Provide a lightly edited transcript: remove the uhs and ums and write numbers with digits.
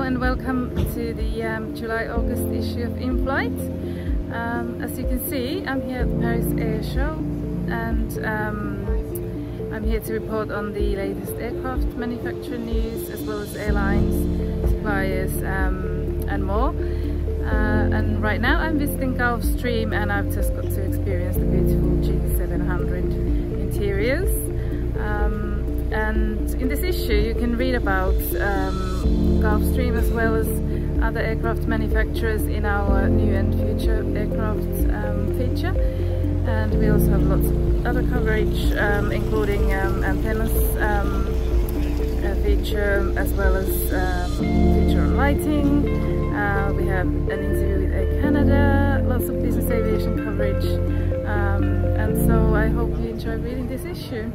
and welcome to the July-August issue of In Flight. As you can see, I'm here at the Paris Air Show, and I'm here to report on the latest aircraft manufacturer news, as well as airlines, suppliers and more. And right now I'm visiting Gulfstream, and I've just got to experience the beautiful G700 interiors. And in this issue you can read about Gulfstream as well as other aircraft manufacturers in our new and future aircraft feature. And we also have lots of other coverage, including antennas feature, as well as feature on lighting. We have an interview with Air Canada, lots of business aviation coverage, and so I hope you enjoy reading this issue.